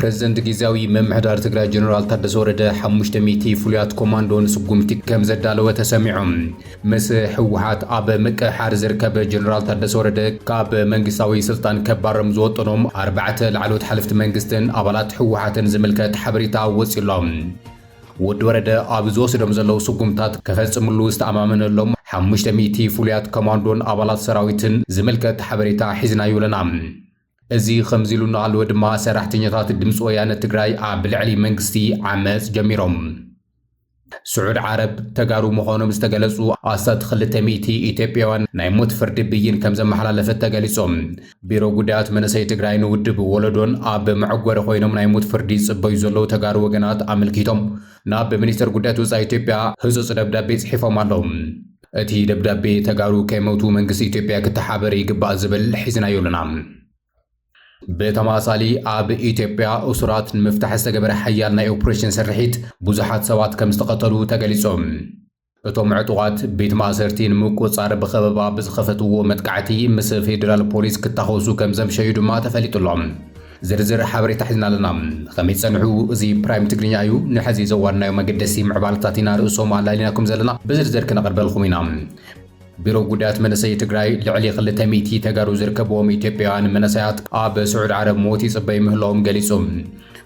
ፕሬዝዳንት ጊዜያዊ መምሕዳር ትግራይ ጀነራል ታደሰ ወረደ 500 ፍሉያት ኮማንዶን ስጉምቲ ከም ዘዳለወ ተሰሚዖም ምስ ሕወሓት ኣብ ምቅሓር ዝርከበ ጀነራል ታደሰ ወረደ ካብ መንግስታዊ ስልጣን ከባረም ዝወጠኖም 4 ላዕሎት ሓለፍቲ መንግስትን ኣባላት ሕወሓትን ዝምልከት ሓበሬታ ወፂሎም ወዲ ወረደ ኣብ ዝወስዶም ዘለው ስጉምታት ከፈጽምሉ ዝተኣማመነሎም 500 ፍሉያት ኮማንዶን ኣባላት ሰራዊትን ዝምልከት ሓበሬታ ሒዝናዮ ኣለና እዚ ከምዚሉና አልወ ድማ ሰራሕተኛታት ድምፂ ወያነ ትግራይ ኣብ ልዕሊ መንግስቲ ዓመፅ ጀሚሮም ስዑድ ዓረብ ተጋሩ ምዃኖም ዝተገለጹ ኣስታት 200 ኢትዮጵያውያን ናይ ሞት ፍርዲ ብይን ከም ዘመሓላለፈ ተገሊጾም ቢሮ ጉዳያት መንእሰይ ትግራይ ንውድብ ወለዶን ኣብ መዕጎሪ ኮይኖም ናይ ሞት ፍርዲ ጽበዩ ዘለው ተጋሩ ወገናት ኣመልኪቶም ናብ ሚኒስትር ጉዳያት ወጻኢ ኢትዮጵያ ህጹጽ ደብዳቤ ጽሒፎም ኣለዉ እቲ ደብዳቤ ተጋሩ ከይሞቱ መንግስቲ ኢትዮጵያ ክትሓበር ይግባእ ዝብል ሒዝናዮ ኣለና በተማሳሊ ኣብ ኢትዮጵያ እስራት ንምፍታሕ ዝተገበረ ሓያል ናይ ኦፕሬሽን ስርሒት ብዙሓት ሰባት ከም ዝተቐተሉ ተገሊጾም እቶም ዕጡቓት ቤት ማእሰርቲ ንምቁጻር ብኸበባ ብዝኸፈትዎ መጥቃዕቲ ምስ ፌደራል ፖሊስ ክታኸሱ ከም ዘምሸዩ ድማ ተፈሊጡሎም ዝርዝር ሓበሬታ ሒዝና ኣለና ከመይ ጸንሑ እዚ ፕራይም ትግርኛ እዩ ንሕዚ ዘዋናዮ መገደሲ ምዕባለታት ኢና ርእሶም ኣላሊናኩም ዘለና ብዝርዝር ክነቕርበልኩም ኢና ቢሮ ጉዳያት መንእሰይ ትግራይ ልዕሊ 200 ተጋሩ ዝርከብዎም ኢትዮጵያውያን መንእሰያት ኣብ ስዑድ ዓረብ ሞት ይጽበዩ ምህላዎም ገሊጾም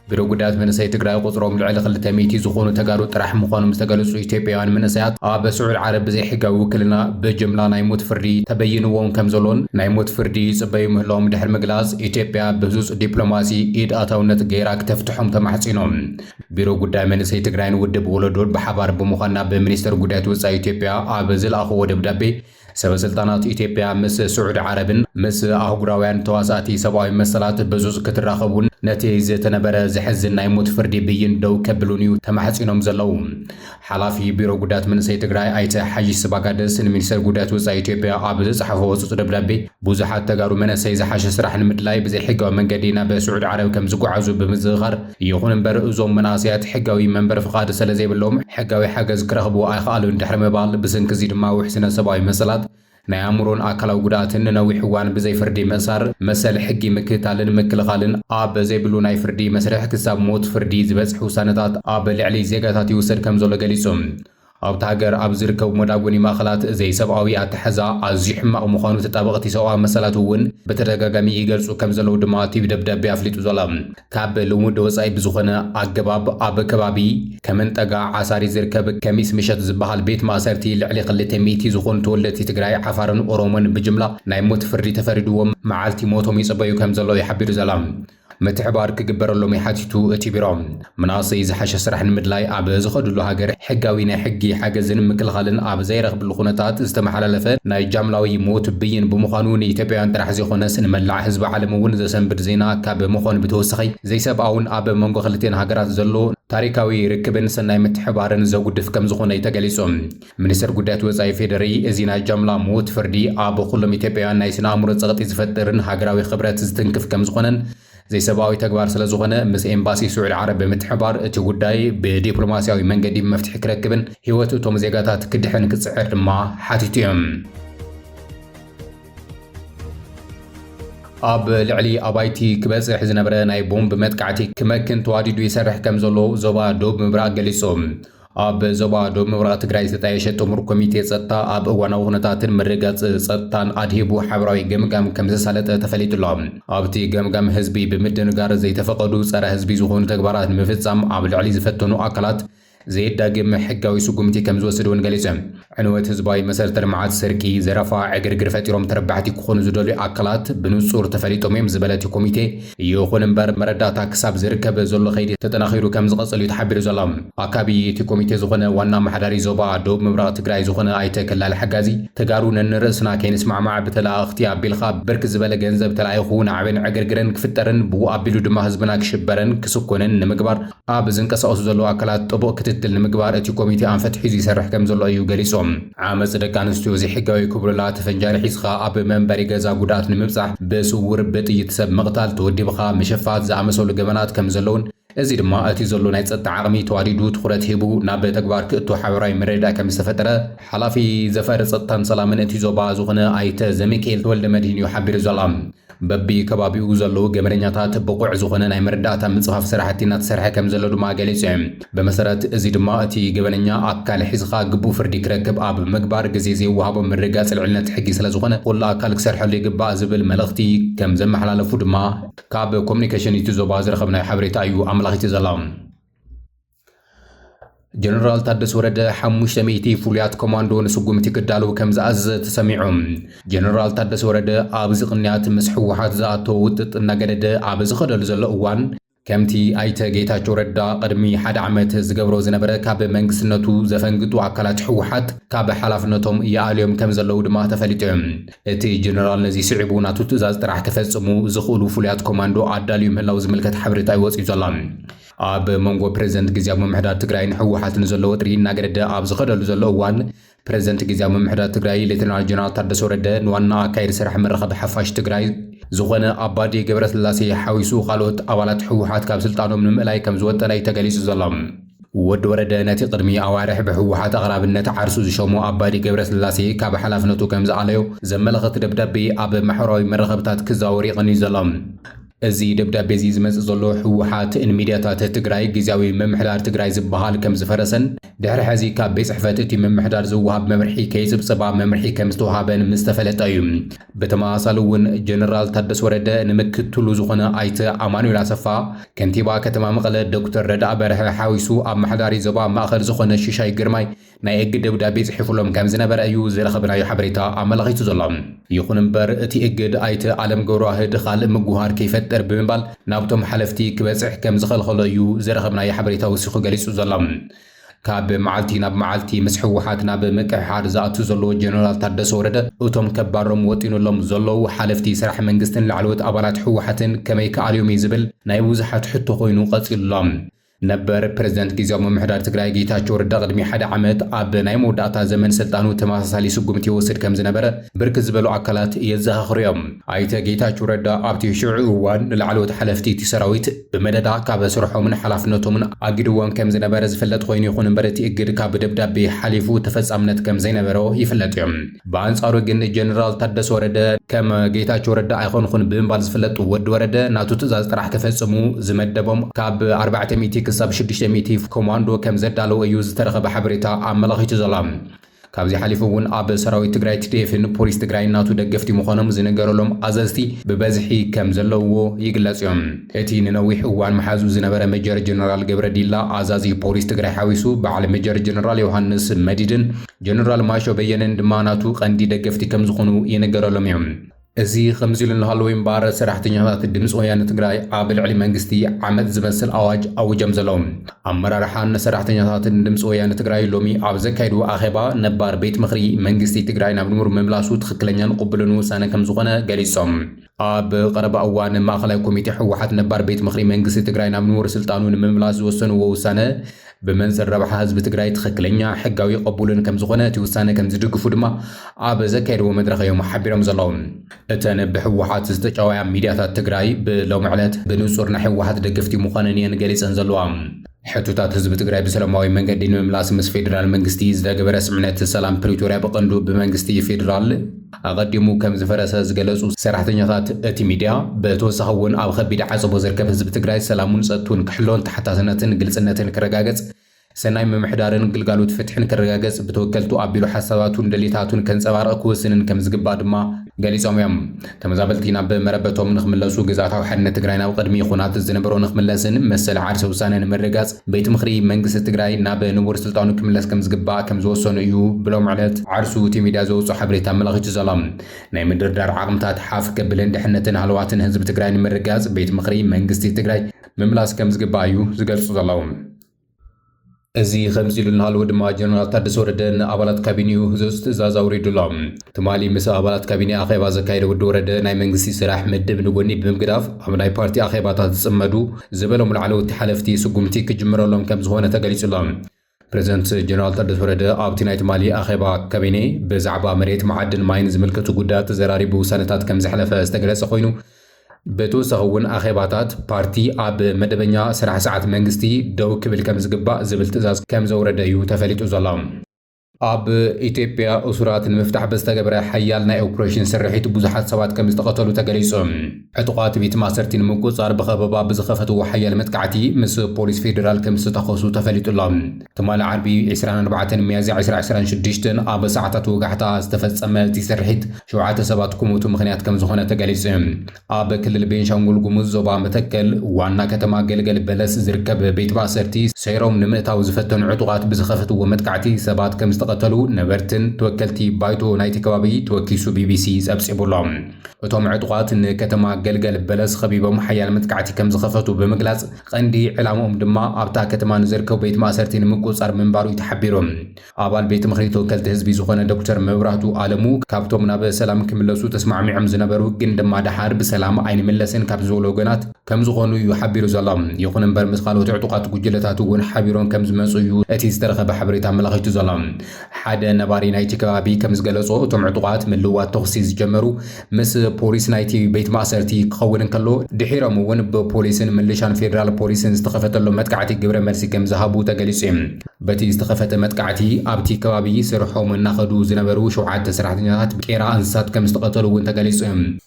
ቢሮ ጉዳያት መንእሰይ ትግራይ ቁጽሮም ልዕሊ 200 ዝኾኑ ተጋሩ ጥራሕ ምዃኖም ዝተገለጹ ኢትዮጵያውያን መንእሰያት ኣብ ስዑድ ዓረብ ብዘይ ሕጋዊ ውክልና ብጅምላ ናይ ሞት ፍርዲ ተበይንዎም ከም ዘሎን ናይ ሞት ፍርዲ ይጽበዩ ምህላዎም ድሕሪ ምግላጽ ኢትዮጵያ ብህጹጽ ዲፕሎማሲ ኢድ ኣታውነት ገይራ ክተፍትሖም ተማሕጺኖም ቢሮ ጉዳይ መንእሰይ ትግራይን ውድብ ወለዶን ብሓባር ብምዃን ናብ ሚኒስትር ጉዳያት ወጻኢ ኢትዮጵያ ኣብ ዝለኣኽዎ ደብዳቤ ሰበስልጣናት ኢትዮጵያ ምስ ስዑድ ዓረብን ምስ ኣህጉራውያን ተዋሳእቲ ሰብኣዊ መሰላት በዙዝ ክትራኸቡን ነቲ ዝተነበረ ዝሕዝን ናይ ሞት ፍርዲ ብይን ደው ከብሉን እዩ ተማሕጺኖም ዘለው ሓላፊ ቢሮ ጉዳያት መንእሰይ ትግራይ ኣይተ ሓይሽ ስባጋደስ ንሚኒስትር ጉዳያት ወጻኢ ኢትዮጵያ ኣብ ዝጸሓፈ ወጽጽ ደብዳቤ ብዙሓት ተጋሩ መንእሰይ ዝሓሸ ስራሕ ንምድላይ ብዘይ ሕጋዊ መንገዲ ናብ ስዑድ ዓረብ ከም ዝጓዓዙ ብምዝኻር ይኹን እምበር እዞም መናእሰያት ሕጋዊ መንበር ፍቓድ ስለ ዘይብሎም ሕጋዊ ሓገዝ ክረኽቡ ኣይከኣሉን ድሕሪ ምባል ብስንኪ እዚ ድማ ውሕስነ ሰብኣዊ መሰላት ናይ ኣእምሮን ኣካላዊ ጉድኣትን ነዊሕ እዋን ብዘይ ፍርዲ ምእሳር መሰል ሕጊ ምክትታልን ምክልኻልን ኣብ ዘይብሉ ናይ ፍርዲ መስርሕ ክሳብ ሞት ፍርዲ ዝበጽሑ ውሳነታት ኣብ ልዕሊ ዜጋታት ይውሰድ ከም ዘሎ ገሊጾም ኣብቲ ሃገር ኣብ ዝርከቡ መዳጎኒ ማእኸላት ዘይሰብኣዊ ኣተሓዛ ኣዝዩ ሕማቕ ምዃኑ ተጣበቕቲ ሰብኣዊ መሰላት እውን በተደጋጋሚ ይገልጹ ከም ዘለው ድማ እቲ ደብዳቤ ኣፍሊጡ ዘሎ ካብ ልሙድ ወጻኢ ብዝኾነ ኣገባብ ኣብ ከባቢ ከመንጠጋ ዓሳሪ ዝርከብ ከሚስ ምሸት ዝበሃል ቤት ማእሰርቲ ልዕሊ 200 ዝኾኑ ተወለድቲ ትግራይ ዓፋርን ኦሮሞን ብጅምላ ናይ ሞት ፍርዲ ተፈሪድዎም መዓልቲ ሞቶም ይጽበዩ ከም ዘሎ ይሓቢሩ ዘላ ምትሕባር ክግበረሎም ይሓቲቱ እቲ ቢሮ መናእሰይ ዝሓሸ ስራሕ ንምድላይ ኣብ ዝኸድሉ ሃገር ሕጋዊ ናይ ሕጊ ሓገዝን ምክልኻልን ኣብ ዘይረኽብሉ ኩነታት ዝተመሓላለፈ ናይ ጃምላዊ ሞት ብይን ብምዃኑ ንኢትዮጵያውያን ጥራሕ ዘይኾነስ ንመላእ ህዝቢ ዓለም እውን ዘሰንብድ ዜና ካብ ምዃኑ ብተወሳኺ ዘይሰብኣውን ኣብ መንጎ ክልቴን ሃገራት ዘሎ ታሪካዊ ርክብን ሰናይ ምትሕባርን ዘጉድፍ ከም ዝኾነ ተገሊጾም ሚኒስትር ጉዳያት ወጻኢ ፌደሪ እዚ ናይ ጃምላ ሞት ፍርዲ ኣብ ኩሎም ኢትዮጵያውያን ናይ ስነ ኣእምሮ ጸቕጢ ዝፈጥርን ሃገራዊ ክብረት ዝትንክፍ ከም ዝኾነን ዘይሰብኣዊ ተግባር ስለ ዝኾነ ምስ ኤምባሲ ስዑድ ዓረብ ብምትሕባር እቲ ጉዳይ ብዲፕሎማስያዊ መንገዲ መፍትሒ ክረክብን ህይወት እቶም ዜጋታት ክድሕን ክጽዕር ድማ ሓቲቱ እዮም ኣብ ልዕሊ ኣባይቲ ክበጽሕ ዝነበረ ናይ ቦምብ መጥቃዕቲ ክመክን ተዋዲዱ ይሰርሕ ከም ዘሎ ዞባ ዶብ ምብራቅ ገሊጾም ኣብ ዞባ ዶብ ምብራቅ ትግራይ ዝተጣየሸ ጥሙር ኮሚቴ ጸጥታ ኣብ እዋናዊ ኩነታትን ምርጋጽ ጸጥታን ኣድሂቡ ሓበራዊ ገምጋም ከም ዘሳለጠ ተፈሊጡሎ ኣብቲ ገምጋም ህዝቢ ብምድንጋር ዘይተፈቐዱ ጸረ ህዝቢ ዝኾኑ ተግባራት ንምፍጻም ኣብ ልዕሊ ዝፈተኑ ኣካላት ዘይዳግም ሕጋዊ ስጉምቲ ከም ዝወስድውን ገሊጾም ዕንወት ህዝባዊ መሰረተ ልምዓት ስርቂ ዘረፋ ዕግርግር ፈጢሮም ተረባሕቲ ክኾኑ ዝደልዩ ኣካላት ብንጹር ተፈሊጦም እዮም ዝበለት ኮሚቴ ይኹን እምበር መረዳእታ ክሳብ ዝርከብ ዘሎ ኸይዲ ተጠናኺሩ ከም ዝቐጽል እዩ ተሓቢሩ ዘሎ ኣካቢ እቲ ኮሚቴ ዝኾነ ዋና ማሕዳሪ ዞባ ዶብ ምብራቅ ትግራይ ዝኾነ ኣይተ ከላል ሓጋዚ ተጋሩ ነንርእስና ከይንስማዕማዕ ብተላእኽቲ ኣቢልኻ ብርክ ዝበለ ገንዘብ ተላኢኹ ንዓብን ዕግርግርን ክፍጠርን ብኡ ኣቢሉ ድማ ህዝብና ክሽበረን ክስኮንን ንምግባር ኣብ ዝንቀሳቐሱ ዘለዉ ኣካላት ጥቡቕ ክትትል ንምግባር እቲ ኮሚቴ ኣንፈት ሒዙ ይሰርሕ ከም ዘሎ እዩ ገሊጾም ዓመፅ ደቂ ኣንስትዮ ዘይሕጋዊ ክብርላ ተፈንጃሪ ሒዝኻ ኣብ መንበሪ ገዛ ጉድኣት ንምብጻሕ ብስውር ብጥይት ሰብ ምቕታል ተወዲብኻ ምሽፋት ዝኣመሰሉ ገበናት ከም ዘለውን እዚ ድማ እቲ ዘሎ ናይ ጸጥታ ዓቕሚ ተዋዲዱ ትኹረት ሂቡ ናብ ተግባር ክእቱ ሓበራዊ መረዳእ ከም ዝተፈጠረ ሓላፊ ዘፈር ጸጥታን ሰላምን እቲ ዞባ ዝኾነ ኣይተ ዘሚካኤል ተወልደ መድህን እዩ ሓቢሩ ዘሎ በቢ ከባቢኡ ዘለዉ ገበነኛታት ብቑዕ ዝኾነ ናይ መረዳእታ ምጽፋፍ ስራሕቲ እናተሰርሐ ከም ዘሎ ድማ ገሊጹ እዩ ብመሰረት እዚ ድማ እቲ ገበነኛ ኣካል ሒዝኻ ግቡእ ፍርዲ ክረክብ ኣብ ምግባር ግዜ ዘይወሃቦ ምርጋጽ ልዕልነት ሕጊ ስለ ዝኾነ ኩሉ ኣካል ክሰርሐሉ ይግባእ ዝብል መልእኽቲ ከም ዘመሓላለፉ ድማ ካብ ኮሙኒኬሽን እቲ ዞባ ዝረኸብናዮ ሓበሬታ እዩ ኣመላኺቱ ዘሎ ጀነራል ታደሰ ወረደ 500 ፍሉያት ኮማንዶ ንስጉምቲ ክዳለው ከም ዝኣዘዘ ተሰሚዑ ጀነራል ታደሰ ወረደ ኣብዚ ቅንያት ምስ ሕወሓት ዝኣተወ ውጥጥ እናገደደ ኣብ ዝኸደሉ ዘሎ እዋን ከምቲ ኣይተ ጌታቸው ረዳ ቅድሚ 1 ዓመት ዝገብሮ ዝነበረ ካብ መንግስትነቱ ዘፈንግጡ ኣካላት ሕወሓት ካብ ሓላፍነቶም ይኣልዮም ከም ዘለው ድማ ተፈሊጡ እቲ ጀነራል ነዚ ስዒቡ ናቱ ትእዛዝ ጥራሕ ክፈጽሙ ዝኽእሉ ፍሉያት ኮማንዶ ኣዳልዩ ምህላው ዝምልከት ሓበሬታ ይወፅኡ ዘሎ ኣብ መንጎ ፕሬዝደንት ግዚያዊ ምምሕዳር ትግራይን ሕወሓትን ዘሎ ወጥሪ እናገደደ ኣብ ዝኸደሉ ዘሎ እዋን ፕሬዝደንት ግዚያዊ ምምሕዳር ትግራይ ሌተናል ጀነራል ታደሰ ወረደ ንዋና ኣካይዲ ስራሕ መራኸቢ ሓፋሽ ትግራይ ዝኾነ ኣባዲ ገብረስላሴ ሓዊሱ ካልኦት ኣባላት ሕወሓት ካብ ስልጣኖም ንምእላይ ከም ዝወጠነ ተገሊጹ ዘሎ ወዲ ወረደ ነቲ ቅድሚ ኣዋርሕ ብሕወሓት ኣቕራብነት ዓርሱ ዝሾሙ ኣባዲ ገብረስላሴ ካብ ሓላፍነቱ ከም ዝኣለዮ ዘመለኸት ደብዳቤ ኣብ ማሕበራዊ መራኸብታት ክዛወር ይቕንዩ ዘሎ እዚ ደብዳቤ እዚ ዝመጽእ ዘሎ ሕወሓት ሚድያታት ትግራይ ግዚያዊ ምምሕዳር ትግራይ ዝበሃል ከም ዝፈረሰን ድሕሪ ሕዚ ካብ ቤት ጽሕፈት እቲ ምምሕዳር ዝወሃብ መምርሒ ከይጽብጽባ መምርሒ ከም ዝተወሃበን ምስ ተፈለጠ እዩ ብተመሳሳሊ እውን ጀነራል ታደሰ ወረደ ንምክትሉ ዝኾነ ኣይተ ኣማኑኤል ኣሰፋ ከንቲባ ከተማ መቐለ ዶክተር ረዳእ በርሀ ሓዊሱ ኣብ ማሕዳሪ ዞባ ማእኸል ዝኾነ ሽሻይ ግርማይ ናይ እግድ ደብዳቤ ጽሒፉሎም ከም ዝነበረ እዩ ዝረኸብናዮ ሓበሬታ ኣመላኺቱ ዘሎ ይኹን እምበር እቲ እግድ ኣይተ ዓለም ገብረዋህድ ካልእ ምጉሃር ከይፈጥር ብምባል ናብቶም ሓለፍቲ ክበጽሕ ከም ዝኸልኸሎ እዩ ዝረኸብናዮ ሓበሬታ ወሲኹ ገሊጹ ዘሎ ካብ መዓልቲ ናብ መዓልቲ ምስ ሕወሓት ናብ ምቅሕሓር ዝኣቱ ዘለዎ ጀነራል ታደሰ ወረደ እቶም ከባሮም ወጢኑሎም ዘለዉ ሓለፍቲ ስራሕ መንግስትን ላዕለዎት ኣባላት ሕወሓትን ከመይ ከኣልዮም እዩ ዝብል ናይ ብዙሓት ሕቶ ኮይኑ ቀጺሉሎም ነበር ፕሬዝደንት ግዚያዊ ምምሕዳር ትግራይ ጌታቸው ረዳ ቅድሚ 1 ዓመት ኣብ ናይ መወዳእታ ዘመን ስልጣኑ ተመሳሳሊ ስጉምቲ ይወስድ ከም ዝነበረ ብርክት ዝበሉ ኣካላት የዘኻኽሩ እዮም ኣይተ ጌታቸው ረዳ ኣብቲ ሽዑ እዋን ንላዕለዎት ሓለፍቲ እቲ ሰራዊት ብመደዳ ካብ ስርሖምን ሓላፍነቶምን ኣጊድዎም ከም ዝነበረ ዝፍለጥ ኮይኑ ይኹን እምበር እቲ እግድ ካብ ደብዳቤ ሓሊፉ ተፈጻምነት ከም ዘይነበሮ ይፍለጥ እዮም ብኣንጻሩ ግን ጀነራል ታደሰ ወረደ ከም ጌታቸው ረዳ ኣይኮንኹን ብምባል ዝፍለጥ ወዲ ወረደ ናቱ ትእዛዝ ጥራሕ ክፈጽሙ ዝመደቦም ካብ 400 ክሳብ 600 ኮማንዶ ከም ዘዳለው እዩ ዝተረኸበ ሓበሬታ ኣመላኺቱ ዘሎ ካብዚ ሓሊፉ እውን ኣብ ሰራዊት ትግራይ TDFን ፖሊስ ትግራይ ናቱ ደገፍቲ ምዃኖም ዝነገረሎም ኣዘዝቲ ብበዝሒ ከም ዘለውዎ ይግለጽ እዮም እቲ ንነዊሕ እዋን መሓዙ ዝነበረ ሜጀር ጀነራል ገብረ ዲላ ኣዛዚ ፖሊስ ትግራይ ሓዊሱ በዓል ሜጀር ጀነራል ዮሃንስ መዲድን ጀነራል ማሾ በየነን ድማ ናቱ ቀንዲ ደገፍቲ ከም ዝኾኑ ይነገረሎም እዮም እዚ ከምዚ ኢሉ እናሃለወ እምበር ሰራሕተኛታት ድምፂ ወያነ ትግራይ ኣብ ልዕሊ መንግስቲ ዓመት ዝመስል ኣዋጅ ኣውጆም ዘለዎም ኣመራርሓን ሰራሕተኛታትን ድምፂ ወያነ ትግራይ ሎሚ ኣብ ዘካይድዎ ኣኼባ ነባር ቤት ምኽሪ መንግስቲ ትግራይ ናብ ንሙር ምምላሱ ትኽክለኛን ቅቡልን ውሳነ ከም ዝኾነ ገሊፆም ኣብ ቀረባ እዋን ማእኸላይ ኮሚቴ ሕወሓት ነባር ቤት ምኽሪ መንግስቲ ትግራይ ናብ ንሙር ስልጣኑ ንምምላስ ዝወሰንዎ ውሳነ ብመንጽር ረብሓ ህዝቢ ትግራይ ትኽክለኛ ሕጋዊ ቅቡልን ከም ዝኾነ እቲ ውሳነ ከም ዝድግፉ ድማ ኣብ ዘካይድዎ መድረኽ እዮም ሓቢሮም ዘለዎም እተን ብሕወሓት ዝተጫወያ ሚድያታት ትግራይ ብሎሚ ዕለት ብንጹር ናይ ሕወሓት ደገፍቲ ምዃነን እየን ገሊፀን ዘለዋ ሕቱታት ህዝቢ ትግራይ ብሰላማዊ መንገዲ ንምምላስ ምስ ፌደራል መንግስቲ ዝተገበረ ስምምነት ሰላም ፕሪቶሪያ ብቐንዱ ብመንግስቲ ፌደራል ኣቐዲሙ ከም ዝፈረሰ ዝገለጹ ሰራሕተኛታት እቲ ሚድያ ብተወሳኺ እውን ኣብ ከቢድ ዓፀቦ ዝርከብ ህዝቢ ትግራይ ሰላሙን ፀጥቱን ክሕሎን ተሓታስነትን ግልጽነትን ክረጋገጽ ሰናይ ምምሕዳርን ግልጋሎት ፍትሕን ክረጋገጽ ብተወከልቱ ኣቢሉ ሓሳባቱን ደሌታቱን ከንጸባርቕ ክወስንን ከም ዝግባእ ድማ ገሊፆም እዮም ተመዛበልቲ ናብ መረበቶም ንኽምለሱ ግዛታዊ ሓድነት ትግራይ ናብ ቅድሚ ኩናት ዝነበሮ ንኽምለስን መሰል ዓርሲ ውሳነ ንምርጋጽ ቤት ምኽሪ መንግስቲ ትግራይ ናብ ንቡር ስልጣኑ ክምለስ ከም ዝግባእ ከም ዝወሰኑ እዩ ብሎም ዕለት ዓርሱ እቲ ሚድያ ዘውፅኦ ሓበሬታ ኣመላኺቱ ዘሎ ናይ ምድርዳር ዓቕምታት ሓፍ ከብልን ድሕነትን ሃልዋትን ህዝቢ ትግራይ ንምርጋጽ ቤት ምኽሪ መንግስቲ ትግራይ ምምላስ ከም ዝግባእ እዩ ዝገልጹ ዘለዉ እዚ ከምዚ ኢሉ እናሃለወ ድማ ጀነራል ታደሰ ወረደ ንኣባላት ካቢኔኡ ህዝቢ ትእዛዝ ኣውሪዱሎም ትማሊ ምስ ኣባላት ካቢኔ ኣኼባ ዘካየደ ወዲ ወረደ ናይ መንግስቲ ስራሕ ምድብ ንጎኒ ብምግዳፍ ኣብ ናይ ፓርቲ ኣኼባታት ዝጽመዱ ዝበሎም ላዕለዎት ሓለፍቲ ስጉምቲ ክጅምረሎም ከም ዝኾነ ተገሊጹሎም ፕሬዝደንት ጀነራል ታደሰ ወረደ ኣብቲ ናይ ትማሊ ኣኼባ ካቢኔ ብዛዕባ መሬት መዓድን ማይን ዝምልከቱ ጉዳያት ተዘራሪቡ ውሳነታት ከም ዘሕለፈ ዝተገለጸ ኮይኑ بتوسخ ون أخباتات بارتي أب مدبنيا سرح ساعات منجستي دو كبل كم زقبا زبل تزاز كم زورد يو تفلت أزلام أب إثيوبيا أسرات المفتاح بستجبر حيالنا أوبريشن سرحيت بوزحات سوات كم استقتلوا تجلسهم عتقات بيت ماسرتين مكو صار بخبابا بزخفة وحيال متكعتي مس بوليس فيدرال كم استخلصوا تفلت اللام تمال عربي 24 ميازي 10 شديشتن أب ساعات وقعتا استفدت أمالتي سرحيت شوعات سبات كموت مخنيات كم زخونة تجلسهم أب كل البين شانقول جموز زبا متكل وعنا كتما جلجل بلس زركب بيت ماسرتي سيروم نمتا وزفتن عتقات بزخفة ومتكعتي سبات كم قتلوا نبرتن توكلتي بايتو نايتي كوابي توكيسو بي بي سي أبسيبو لهم وتوم عطقات إن كتما جلجل بلس خبيبهم حيال متكعتي كم زخفتوا بمجلس قندي علامهم دما أبتا كتما نزركو بيت ماسرتين مكو صار من بارو يتحبيرهم أبال بيت مخري توكلت هزبي زخونة دكتور مبراتو عالمو كابتو مناب سلام كملسو تسمع معم زنبرو جن دما دحار بسلام عين ملسن كابزولو جنات كم زخونو يحبيرو زلام يخون برمس قالو تعطقات جلتاتو ون حبيرون كم زمسيو أتي استرخب حبريتها ملغيتو زلام حدا نباري نايتي كابي كم زغلصو توم عطقات من لوات تخصيص جمرو مس بوليس نايتي بيت ماسرتي خونن كلو دحيرم ون ببوليسن ملشان فيدرال بوليسن استخفتلو متكعتي جبر مرسي كم زهابو تجلسهم بتي استخفت متكعتي ابتي كابي سرحوم ناخدو زنبرو شوعات سرحتنيات بقيرا انسات كم استقتلو ون تجلسهم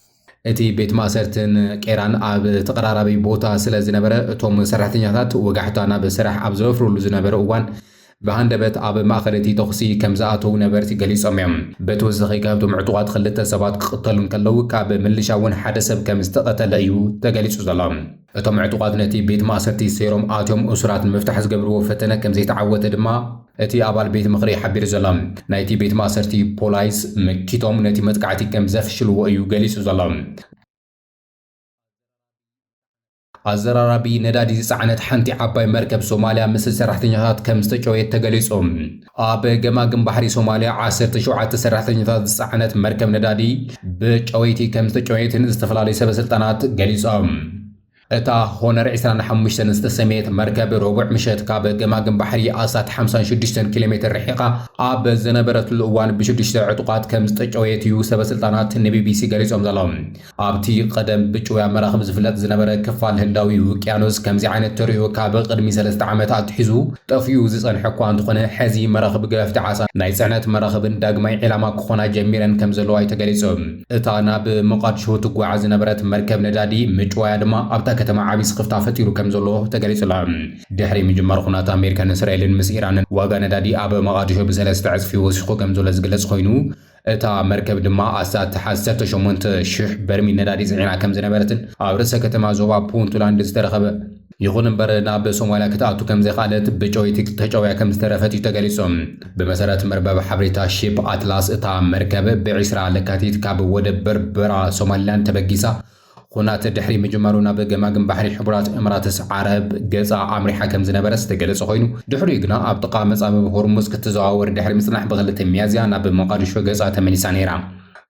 اتي بيت ماسرتن قيران اب تقراربي بوتا سلا زنبره توم سرحتنيات وقحتانا بسرح اب زفرو زنبره وان بهندبت أب ماخرتي تخصي كم زاتو نبرتي جليس أميم بتوزخي كابتو معطوات خلتة سبات قتلن كلو كاب ملشاون حدث كم استقتل أيو تجليس ظلام أتم معطوات نتي بيت ماسرتي سيروم آتيوم أسرات المفتاح زقبرو فتنا كم زي تعود دما أتي أبال بيت مخري حبير ظلام نايتي بيت ماسرتي بولايس مكيتوم نتي متقعتي كم زفشلو أيو جليس ظلام الزراربي ندادي سعنت حنتي عباي مركب سوماليا مثل سرحتنيات كم استجويت تجلسهم أب جماعة بحري سوماليا 10 سرحتنيات سعنت مركب ندادي بجويتي كم استجويت استفلالي سبع سلطنات جلسهم اتا هونر 25 استسميت مركب ربع مشت كاب جماعة بحري آسات 56 كيلومتر رحيقة أب زنبرت الأوان بشدشت عطقات كم استجويت يو سبع سلطنات النبي بي سي جلسهم ظلام أبتي قدم بجويا مراخب زفلت زنبرة كفال هنداوي وكيانوس كم زعانة تريو كاب قدمي 3 عامات حزو تفيو زيصن حقوان تخونه حزي مراخب قلفت عاسا نايزعنات مراخب داقماي علامة كخونا جميرا كم زلواي تجلسهم اتا ناب مقادشو تقوع زنبرت مركب ندادي مجويا دما أبتا كتما عبيس خفتا فتيرو كم زلوه تجلس لهم دحري مجمر خنات أمريكا إسرائيل مس إيران واجا ندادي أب مقادشو بسلسة عزف في وسخو كم زلز جلس خوينو اتا مركب دما أسات حسرت شمونت شح برمي ندادي زعينا كم زنبرتن أورسا كتما زوا بونتولاند استرخب يخون برنا بسوماليا كتاتو كم زي قالت بجويتك تجويا كم استرفتي تجلسهم بمسارات مربب حبريتا شيب أتلاس اتا مركب بعسرا لكاتيت كاب ودبر برا سوماليان تبقيسا خونات الدحري مجمرونا بجماعة بحري حبرات إماراتس عرب جزء عمري حكم زنبرس تجلس خوينو دحري جنا أبتقى مصاب هرمز كتزاور الدحري مسنح بغلة ميازيا ناب مقادشو جزء 8 سنيرا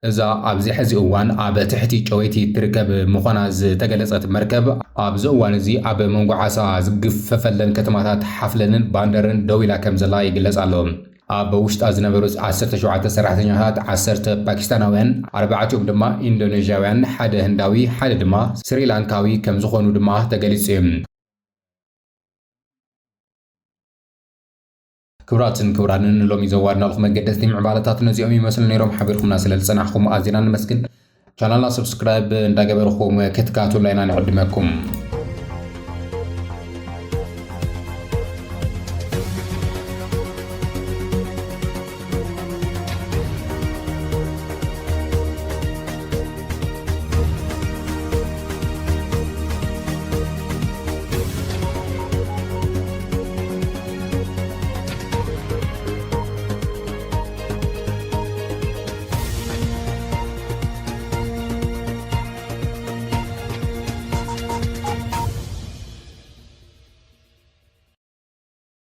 إذا أبزي حزي أوان أب تحتي جويتي تركب مخناز تجلسات مركب أبز أوان زي أب منقعسا زقف ففلن كتماتات حفلن باندرن دويلا كم زلاي جلس عليهم أب وشت أزنبروس 10 سرحتنيات 10 باكستاناوين 4 دما إندونيسياوين حد هنداوي حد دما سريلانكاوي كم زخونو دما تجلسهم كوراتن لومي زوارنا لكم قدستي معبالتات نزيومي مثل نيروم حبيركم ناس للصنعكم أزينا نمسكن شانالنا سبسكرايب نداقبركم كتكاتو لينا نعدمكم